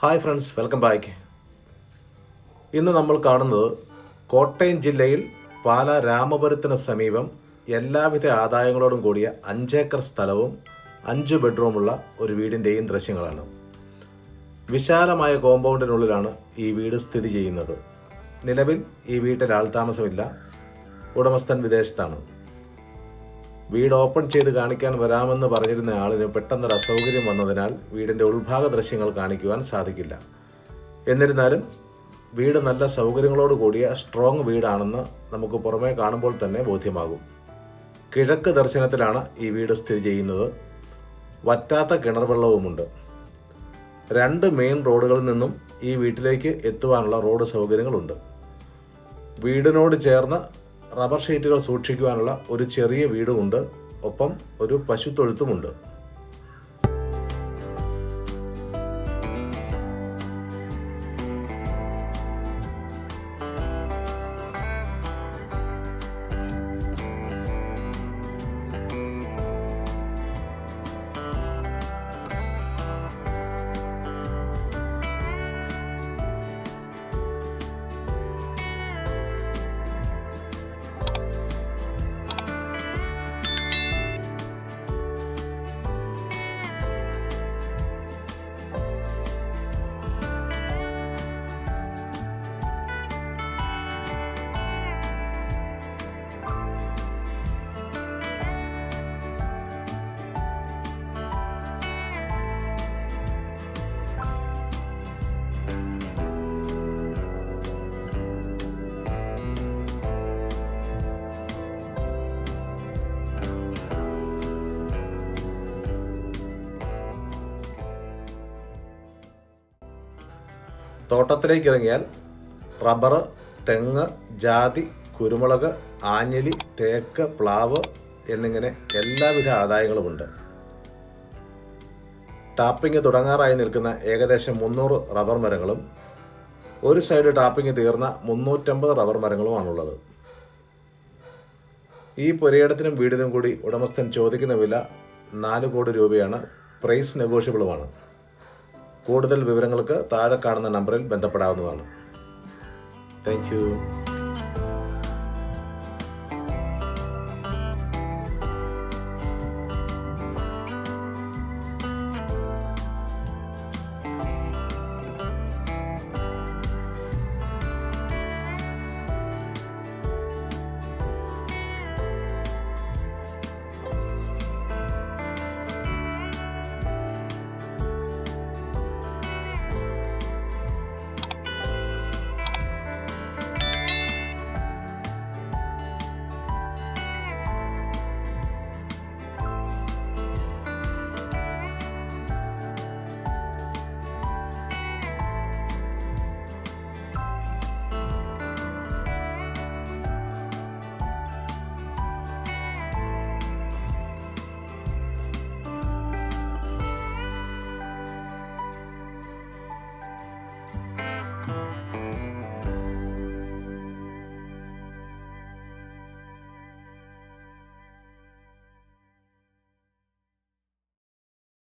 Hi friends, welcome back. ഇന്ന് നമ്മൾ കാണുന്നത് കോട്ടയം ജില്ലയിൽ പാലാ രാമപുരത്തിന് സമീപം എല്ലാവിധ ആദായങ്ങളോടും കൂടിയ 5 ഏക്കർ സ്ഥലവും 5 ബെഡ്റൂമുള്ള ഒരു വീടിൻ്റെയും ദൃശ്യങ്ങളാണ്. വിശാലമായ കോമ്പൗണ്ടിനുള്ളിലാണ് ഈ വീട് സ്ഥിതി ചെയ്യുന്നത്. നിലവിൽ ഈ വീട്ടിൽ ആൾതാമസമില്ല. ഉടമസ്ഥൻ വിദേശത്താണ്. വീട് ഓപ്പൺ ചെയ്ത് കാണിക്കാൻ വരാമെന്ന് പറഞ്ഞിരുന്ന ആളിന് പെട്ടെന്നൊരു അസൗകര്യം വന്നതിനാൽ വീടിൻ്റെ ഉൾഭാഗ ദൃശ്യങ്ങൾ കാണിക്കുവാൻ സാധിക്കില്ല. എന്നിരുന്നാലും വീട് നല്ല സൗകര്യങ്ങളോട് കൂടിയ സ്ട്രോങ് വീടാണെന്ന് നമുക്ക് പുറമേ കാണുമ്പോൾ തന്നെ ബോധ്യമാകും. കിഴക്ക് ദർശനത്തിലാണ് ഈ വീട് സ്ഥിതി ചെയ്യുന്നത്. വറ്റാത്ത കിണർ വെള്ളവുമുണ്ട്. 2 മെയിൻ റോഡുകളിൽ നിന്നും ഈ വീട്ടിലേക്ക് എത്തുവാനുള്ള റോഡ് സൗകര്യങ്ങളുണ്ട്. വീടിനോട് ചേർന്ന് റബ്ബർ ഷീറ്റുകൾ സൂക്ഷിക്കുവാനുള്ള ഒരു ചെറിയ വീടുമുണ്ട്. ഒപ്പം ഒരു പശുത്തൊഴുത്തുമുണ്ട്. തോട്ടത്തിലേക്ക് ഇറങ്ങിയാൽ റബ്ബർ, തെങ്ങ്, ജാതി, കുരുമുളക്, ആഞ്ഞിലി, തേക്ക്, പ്ലാവ് എന്നിങ്ങനെ എല്ലാവിധ ആദായങ്ങളുമുണ്ട്. ടാപ്പിംഗ് തുടങ്ങാറായി നിൽക്കുന്ന ഏകദേശം 300 റബ്ബർ മരങ്ങളും ഒരു സൈഡ് ടാപ്പിംഗ് തീർന്ന 350 റബ്ബർ മരങ്ങളുമാണുള്ളത്. ഈ പുരയിടത്തിനും വീടിനും കൂടി ഉടമസ്ഥൻ ചോദിക്കുന്ന വില 4 കോടി രൂപയാണ്. പ്രൈസ് നെഗോഷ്യബിളുമാണ്. കൂടുതൽ വിവരങ്ങൾക്ക് താഴെ കാണുന്ന നമ്പറിൽ ബന്ധപ്പെടാവുന്നതാണ്. Thank you.